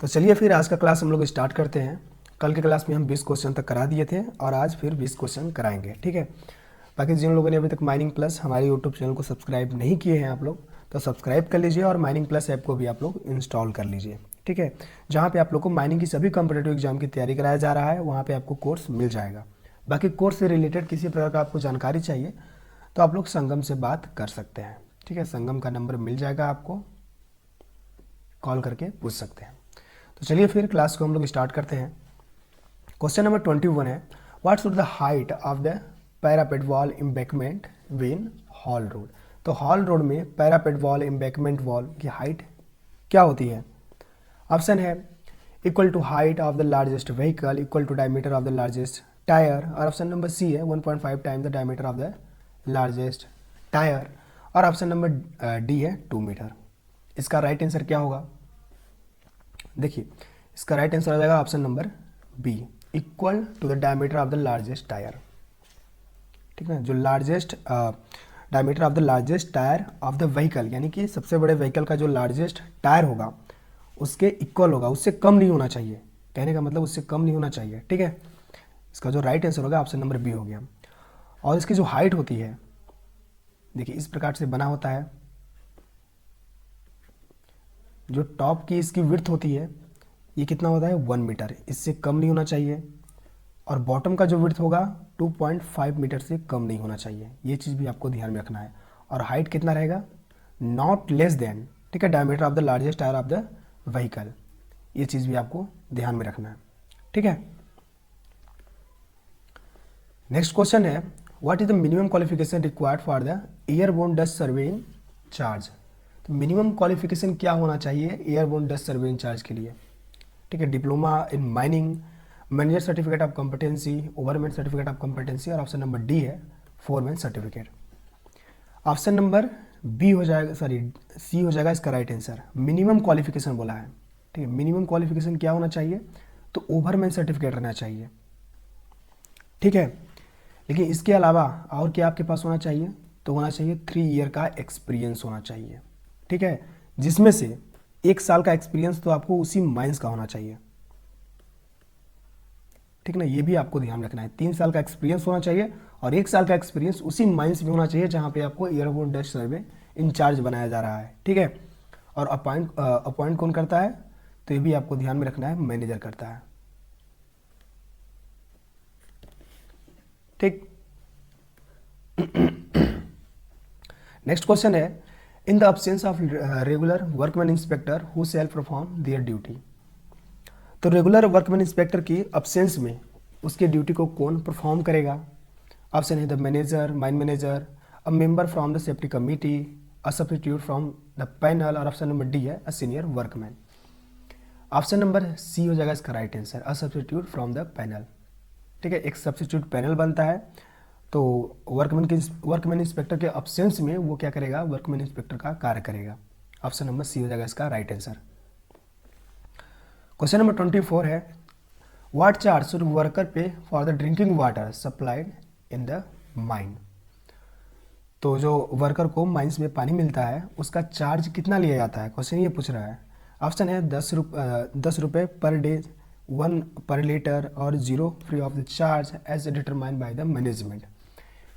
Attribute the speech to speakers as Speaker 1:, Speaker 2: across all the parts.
Speaker 1: तो चलिए फिर आज का क्लास हम लोग स्टार्ट करते हैं। कल के क्लास में हम 20 क्वेश्चन तक करा दिए थे और आज फिर 20 क्वेश्चन कराएंगे, ठीक है। बाकी जिन लोगों ने अभी तक माइनिंग प्लस हमारे यूट्यूब चैनल को सब्सक्राइब नहीं किए हैं आप लोग, तो सब्सक्राइब कर लीजिए और माइनिंग प्लस ऐप को भी आप लोग इंस्टॉल कर लीजिए, ठीक है। जहाँ पे आप लोग को माइनिंग की सभी कॉम्पिटेटिव एग्जाम की तैयारी कराया जा रहा है, वहाँ पे आपको कोर्स मिल जाएगा। बाकी कोर्स से रिलेटेड किसी प्रकार का आपको जानकारी चाहिए तो आप लोग संगम से बात कर सकते हैं, ठीक है। संगम का नंबर मिल जाएगा, आपको कॉल करके पूछ सकते हैं। तो चलिए फिर क्लास को हम लोग स्टार्ट करते हैं। क्वेश्चन नंबर 21 है, what should the height of the parapet wall embankment in haul road. तो हॉल रोड में पैरापेट वॉल एम्बैंकमेंट वॉल की हाइट क्या होती है? ऑप्शन है equal to height of the largest vehicle equal to diameter of the largest tyre, और option number C है 1.5 time the diameter of the largest tyre, और option number D है 2 metre. इसका राइट आंसर क्या होगा? देखिए, इसका राइट आंसर आ जाएगा option number B, equal to the diameter of the largest tyre, ठीक है। जो largest diameter of the largest tyre of the vehicle, यानी कि सबसे बड़े व्हीकल का जो लार्जेस्ट टायर होगा उसके इक्वल होगा, उससे कम नहीं होना चाहिए। कहने का मतलब उससे कम नहीं होना चाहिए, ठीक है। इसका जो राइट आंसर होगा ऑप्शन नंबर बी हो गया। और इसकी जो हाइट होती है, देखिए इस प्रकार से बना होता है। जो टॉप की इसकी विड्थ होती है ये कितना होता है? 1 मीटर, इससे कम नहीं होना चाहिए। और बॉटम का जो विड्थ होगा 2.5 मीटर से कम नहीं होना चाहिए, ये चीज़ भी आपको ध्यान में रखना है। और हाइट कितना रहेगा? नॉट लेस देन, ठीक है, diameter of the largest tyre of the vehicle, ये चीज़ भी आपको ध्यान में रखना है, ठीक है। नेक्स्ट क्वेश्चन है, what is the minimum qualification required for the airborne dust surveying charge. तो मिनिमम क्वालिफिकेशन क्या होना चाहिए एयरबोर्न डस्ट सर्वेइंग चार्ज के लिए? ठीक है, diploma in mining, manager certificate of competency, overman certificate of competency, और ऑप्शन नंबर डी है foreman certificate. Option number B हो जाएगा, सॉरी सी हो जाएगा इसका राइट आंसर। मिनिमम क्वालिफिकेशन बोला है, ठीक है। मिनिमम क्वालिफिकेशन क्या होना चाहिए? तो ओवरमैन सर्टिफिकेट रहना चाहिए, ठीक है। लेकिन इसके अलावा और क्या आपके पास होना चाहिए? तो होना चाहिए 3 ईयर का एक्सपीरियंस होना चाहिए, ठीक है। जिसमें से 1 साल का एक्सपीरियंस तो आपको उसी माइंस का होना चाहिए, ठीक ना। ये भी आपको ध्यान रखना है, 3 साल का एक्सपीरियंस होना चाहिए और 1 साल का एक्सपीरियंस उसी माइंस में होना चाहिए जहाँ पे आपको एयरबोर्न डस्ट सर्वे इंचार्ज बनाया जा रहा है, ठीक है। और अपॉइंट कौन करता है? तो ये भी आपको ध्यान में रखना है, मैनेजर करता है, ठीक। नेक्स्ट क्वेश्चन है, in the absence of regular workman inspector who shall perform their duty. तो रेगुलर वर्कमैन इंस्पेक्टर की अब्सेंस में उसके ड्यूटी को कौन परफॉर्म करेगा? ऑप्शन है the manager, mine manager, a member from the safety committee, a substitute from the panel, और option number D है a senior workman. Option number C हो जाएगा इसका right answer, a substitute from the panel, ठीक है। एक substitute panel बनता है, तो वर्कमैन इंस्पेक्टर के अब्सेंस में वो क्या करेगा? वर्कमैन इंस्पेक्टर का कार्य करेगा। ऑप्शन नंबर सी हो जाएगा इसका राइट आंसर। क्वेश्चन नंबर 24 है, व्हाट चार्ज शुड वर्कर पे for the drinking water supplied in the mine. तो जो वर्कर को माइंस में पानी मिलता है उसका चार्ज कितना लिया जाता है? क्वेश्चन ये पूछ रहा है। ऑप्शन है 10 रुपये पर डे, 1 पर लीटर, और 0 free of the charge as determined by the management.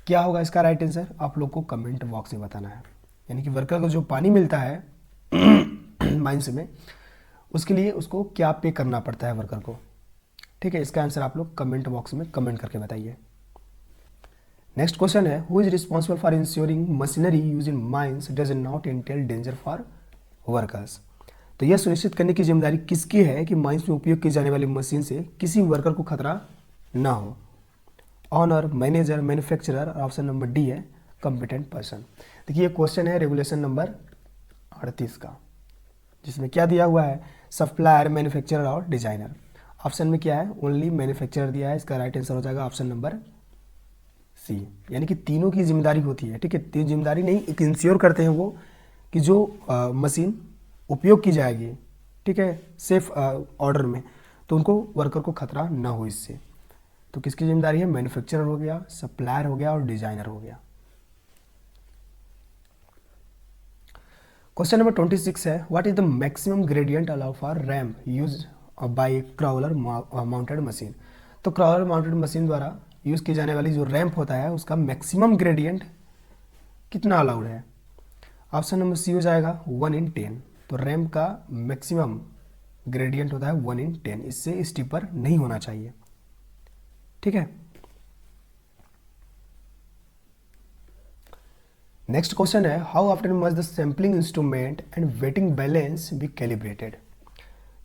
Speaker 1: क्या होगा इसका राइट आंसर? आप लोग को कमेंट बॉक्स में बताना है। यानी कि वर्कर को जो पानी मिलता है माइंस में, उसके लिए उसको क्या पे करना पड़ता है वर्कर को, ठीक है। इसका आंसर आप लोग कमेंट बॉक्स में कमेंट करके बताइए। नेक्स्ट क्वेश्चन है, who is responsible for ensuring machinery use in mines does not Intel danger for workers. तो यह सुनिश्चित करने की जिम्मेदारी किसकी है कि माइंस में उपयोग की जाने वाली मशीन से किसी वर्कर को खतरा ना हो? ऑनर, मैनेजर, मैन्युफैक्चरर, और ऑप्शन नंबर डी है कॉम्पिटेंट पर्सन। देखिए ये क्वेश्चन है रेगुलेशन नंबर 38 का, जिसमें क्या दिया हुआ है? सप्लायर, मैन्युफैक्चरर और डिजाइनर। ऑप्शन में क्या है? ओनली मैन्युफैक्चरर दिया है। इसका राइट आंसर हो जाएगा ऑप्शन नंबर सी, यानी कि तीनों की जिम्मेदारी होती है, ठीक है। तीन जिम्मेदारी नहीं, एक इंश्योर करते हैं वो कि जो मशीन उपयोग की जाएगी, ठीक है, सेफ ऑर्डर में, तो उनको वर्कर को खतरा ना हो इससे। तो किसकी जिम्मेदारी है? मैन्युफैक्चरर हो गया, सप्लायर हो गया और डिजाइनर हो गया। क्वेश्चन नंबर 26 है, what is the maximum gradient allow for ramp use by crawler mounted machine. तो क्राउलर माउंटेड मशीन द्वारा यूज़ की जाने वाली जो रैम्प होता है उसका मैक्सिमम ग्रेडियंट कितना अलाउड है। ऑप्शन नंबर सी हो जाएगा 1/10। तो रैम्प का मैक्सिमम ग्रेडियंट होता है 1/10, इससे स्टीपर नहीं होना चाहिए। ठीक है, नेक्स्ट क्वेश्चन है, how often must the sampling instrument and weighing balance be calibrated.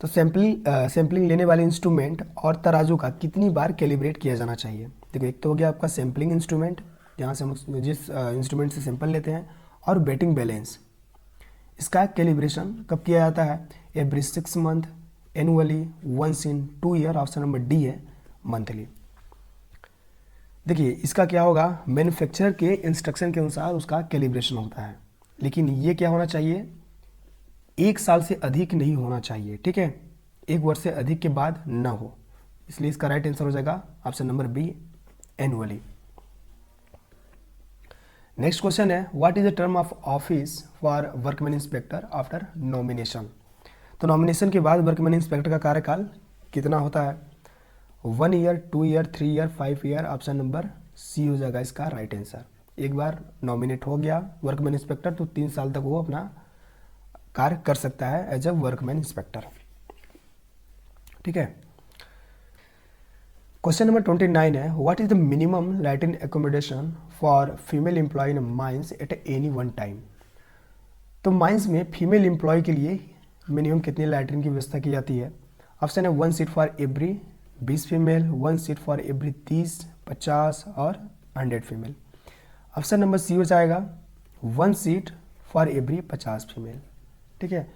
Speaker 1: तो सैम्पलिंग लेने वाले इंस्ट्रूमेंट और तराजू का कितनी बार कैलिब्रेट किया जाना चाहिए। देखो, एक तो हो गया आपका सैम्पलिंग इंस्ट्रूमेंट, जहाँ से हम जिस इंस्ट्रूमेंट से सैंपल लेते हैं, और वेटिंग बैलेंस, इसका कैलिब्रेशन कब किया जाता है। Every 6 month, annually, once in 2 year. Option number D है मंथली। देखिए, इसका क्या होगा, मैन्युफैक्चरर के इंस्ट्रक्शन के अनुसार उसका कैलिब्रेशन होता है, लेकिन ये क्या होना चाहिए, 1 साल से अधिक नहीं होना चाहिए। ठीक है, 1 वर्ष से अधिक के बाद ना हो, इसलिए इसका राइट आंसर हो जाएगा option number B, annually. Next question है, what is the term of office for workman inspector after nomination. तो नॉमिनेशन के बाद वर्कमैन इंस्पेक्टर का कार्यकाल कितना होता है। 1 year, 2 year, 3 year, 5 year. Option number C हो जाएगा इसका राइट आंसर। एक बार नॉमिनेट हो गया वर्कमैन इंस्पेक्टर तो 3 साल तक वो अपना कार्य कर सकता है एज अ वर्कमैन इंस्पेक्टर। ठीक है, क्वेश्चन नंबर 29 है, what is the minimum latrine accommodation for female employee in mines at any one time. तो माइंस में फीमेल एम्प्लॉय के लिए मिनिमम कितनी लैट्रिन की व्यवस्था की जाती है। ऑप्शन है 1 seat for every 20 female, 1 seat for every 30, 50 और 100 फीमेल। ऑप्शन नंबर सी हो जाएगा 1 सीट फॉर एवरी 50 फीमेल। ठीक है,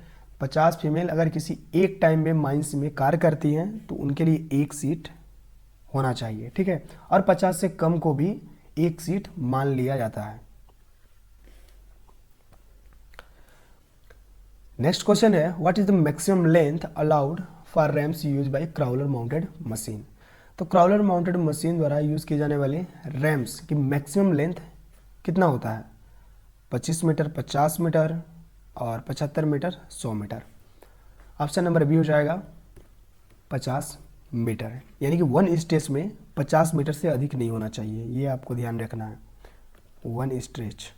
Speaker 1: 50 फीमेल अगर किसी एक टाइम में माइंस में कार्य करती हैं तो उनके लिए 1 सीट होना चाहिए। ठीक है, और 50 से कम को भी 1 सीट मान लिया जाता है। नेक्स्ट क्वेश्चन है, what is the maximum length allowed for ramps use by crawler mounted machine. तो क्राउलर माउंटेड मशीन द्वारा यूज किए जाने वाले रैम्प्स की मैक्सिमम लेंथ कितना होता है। 25 मीटर, 50 मीटर और 75 metre, 100 metre. Option number B हो जाएगा 50 मीटर, यानी कि 1 स्ट्रेच में 50 मीटर से अधिक नहीं होना चाहिए, ये आपको ध्यान रखना है। 1 स्ट्रेच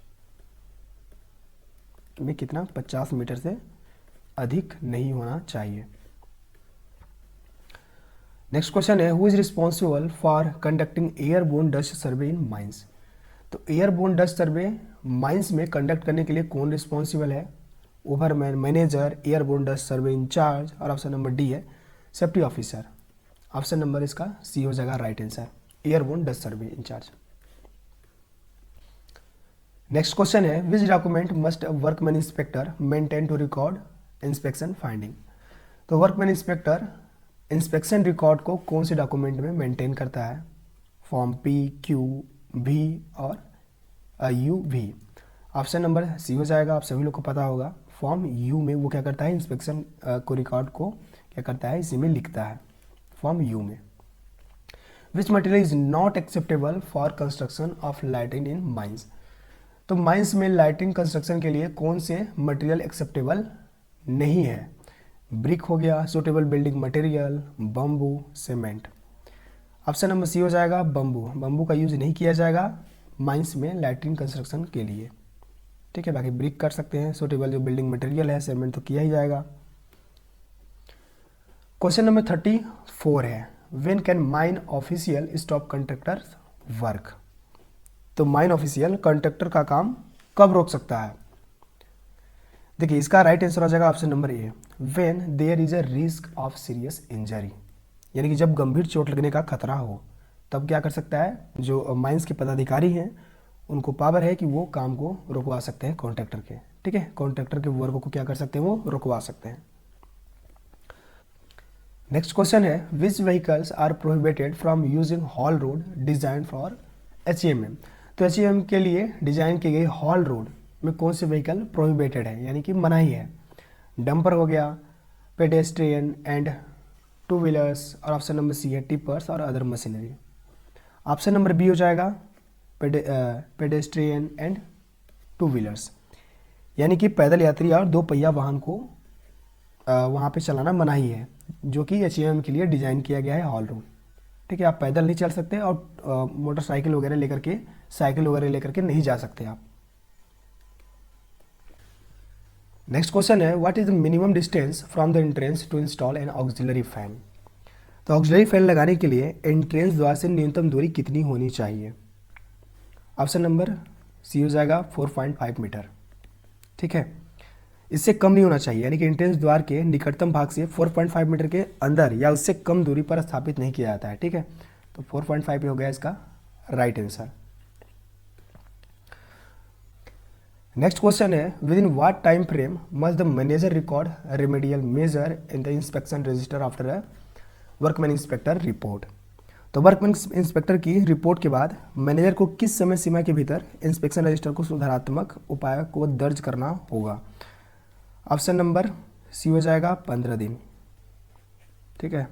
Speaker 1: में कितना, 50 मीटर से अधिक नहीं होना चाहिए। नेक्स्ट क्वेश्चन है, who is responsible for conducting airborne dust survey in mines. तो एयरबोर्न डस्ट सर्वे माइंस में कंडक्ट करने के लिए कौन रिस्पॉन्सिबल है। Overman, manager, airborne dust survey incharge. और ऑप्शन नंबर डी है सेफ्टी ऑफिसर। ऑप्शन नंबर इसका सी हो जाएगा right answer, airborne dust survey incharge. Next question है, which document must workman inspector maintain to record inspection finding. तो workman inspector inspection record को कौन से डॉक्यूमेंट में मेंटेन करता है। फॉर्म पी, क्यू, वी और U V. Option number C हो जाएगा, आप सभी लोग को पता होगा। फॉर्म यू में वो क्या करता है, इंस्पेक्शन को रिकॉर्ड को क्या करता है, इसी में लिखता है, फॉर्म यू में। Which material is not acceptable for construction of lighting in mines. तो माइंस में लाइटिंग कंस्ट्रक्शन के लिए कौन से मटेरियल एक्सेप्टेबल नहीं है। ब्रिक हो गया, suitable building material, bamboo, cement. Option number C हो जाएगा बम्बू। बम्बू का यूज नहीं किया जाएगा माइंस में लाइटिंग कंस्ट्रक्शन के लिए। ठीक है, बाकी ब्रिक कर सकते हैं, सुटेबल जो बिल्डिंग मटेरियल है, सीमेंट तो किया ही जाएगा। क्वेश्चन नंबर 34 है, when can mine official stop contractor work. तो माइन ऑफिशियल कंट्रैक्टर का काम कब रोक सकता है। देखिए, इसका राइट आंसर हो जाएगा option number A, when there is a risk of serious injury. यानी कि जब गंभीर चोट लगने का खतरा हो तब क्या कर सकता है, जो माइंस के पदाधिकारी हैं उनको पावर है कि वो काम को रुकवा सकते हैं कॉन्ट्रैक्टर के। ठीक है, कॉन्ट्रैक्टर के वर्क को क्या कर सकते हैं, वो रुकवा सकते हैं। नेक्स्ट क्वेश्चन है, which vehicles are prohibited from using haul road design for HMM। तो HMM के लिए डिजाइन की गई हॉल रोड में कौन से व्हीकल प्रोहिबिटेड है, यानी कि मनाही है। डंपर हो गया, पेडेस्ट्रियन एंड 2 व्हीलर्स। और ऑप्शन नंबर सी है टिपर्स और other machinery. Option number B हो जाएगा पेडेस्ट्रियन एंड 2 व्हीलर्स। यानी कि पैदल यात्री और 2 पहिया वाहन को वहाँ पे चलाना मनाही है, जो कि एचएएम के लिए डिज़ाइन किया गया है हॉल रूम। ठीक है, आप पैदल नहीं चल सकते और मोटरसाइकिल वगैरह लेकर के, साइकिल वगैरह लेकर के नहीं जा सकते आप। नेक्स्ट क्वेश्चन है, what is the minimum distance from the entrance to install an auxiliary fan. तो ऑक्सिलरी फैन लगाने के लिए एंट्रेंस द्वार से न्यूनतम दूरी कितनी होनी चाहिए। ऑप्शन नंबर सी हो जाएगा 4.5 मीटर। ठीक है, इससे कम नहीं होना चाहिए, यानी कि एंट्रेंस द्वार के निकटतम भाग से 4.5 मीटर के अंदर या उससे कम दूरी पर स्थापित नहीं किया जाता है। ठीक है, तो 4.5 हो गया इसका राइट आंसर। नेक्स्ट क्वेश्चन है, within what time frame must the manager record remedial measure in the inspection register after a workman inspector report. तो वर्कमैन इंस्पेक्टर की रिपोर्ट के बाद मैनेजर को किस समय सीमा के भीतर इंस्पेक्शन रजिस्टर को सुधारात्मक उपाय को दर्ज करना होगा। ऑप्शन नंबर सी हो जाएगा 15 दिन। ठीक है,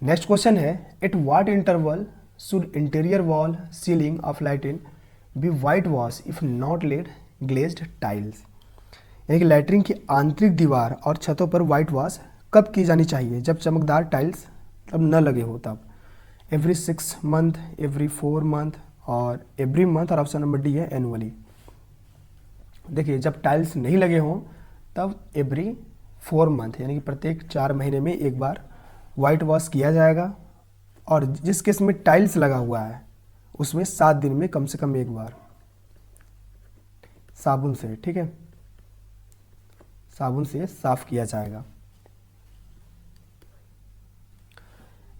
Speaker 1: नेक्स्ट क्वेश्चन है, at what interval should interior wall ceiling of latrine be whitewash if not lead glazed tiles. यानी कि लैट्रिन की आंतरिक दीवार और छतों पर वाइट वॉश कब की जानी चाहिए, जब चमकदार टाइल्स अब न लगे हो तब। एवरी 6 मंथ, एवरी 4 मंथ और एवरी मंथ, और ऑप्शन नंबर डी है एनुअली। देखिए, जब टाइल्स नहीं लगे हों तब एवरी 4 मंथ, यानी कि प्रत्येक 4 महीने में एक बार वाइट वॉश किया जाएगा, और जिस केस में टाइल्स लगा हुआ है उसमें 7 दिन में कम से कम एक बार साबुन से, ठीक है, साबुन से साफ किया जाएगा।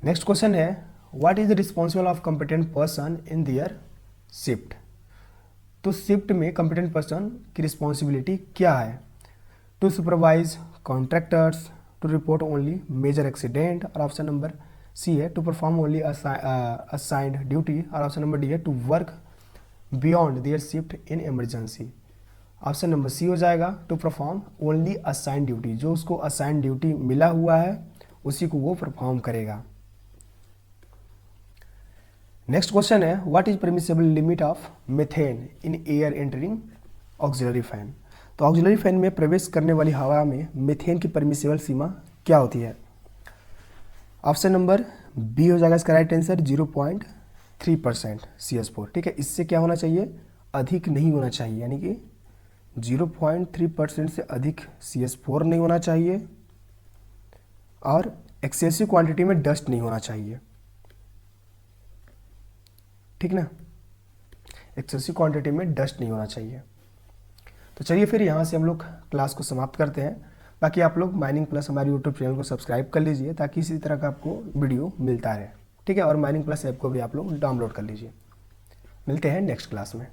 Speaker 1: नेक्स्ट क्वेश्चन है, what is the responsible of competent person in their shift. तो शिफ्ट में कॉम्पिटेंट पर्सन की रिस्पॉन्सिबिलिटी क्या है। To supervise contractors, to report only major accident, और ऑप्शन नंबर सी है to perform only assigned duty, और option number D है to work beyond their shift in emergency. Option number C हो जाएगा to perform only assigned duty, जो उसको assigned duty मिला हुआ है उसी को वो परफॉर्म करेगा। नेक्स्ट क्वेश्चन है, what is permissible limit of methane in air entering auxiliary fan. तो ऑक्सिलरी फैन में प्रवेश करने वाली हवा में मीथेन की परमिसेबल सीमा क्या होती है। ऑप्शन नंबर बी हो जाएगा इसका राइट आंसर 0.3% CS4। ठीक है, इससे क्या होना चाहिए, अधिक नहीं होना चाहिए, यानी कि 0.3% से अधिक CS4 नहीं होना चाहिए, और एक्सेसिव क्वांटिटी में डस्ट नहीं होना चाहिए। ठीक ना, एक्सेसिव क्वांटिटी में डस्ट नहीं होना चाहिए। तो चलिए फिर यहाँ से हम लोग क्लास को समाप्त करते हैं। बाकी आप लोग माइनिंग प्लस हमारे यूट्यूब चैनल को सब्सक्राइब कर लीजिए ताकि इसी तरह का आपको वीडियो मिलता रहे। ठीक है, और माइनिंग प्लस ऐप को भी आप लोग डाउनलोड कर लीजिए। मिलते हैं नेक्स्ट क्लास में।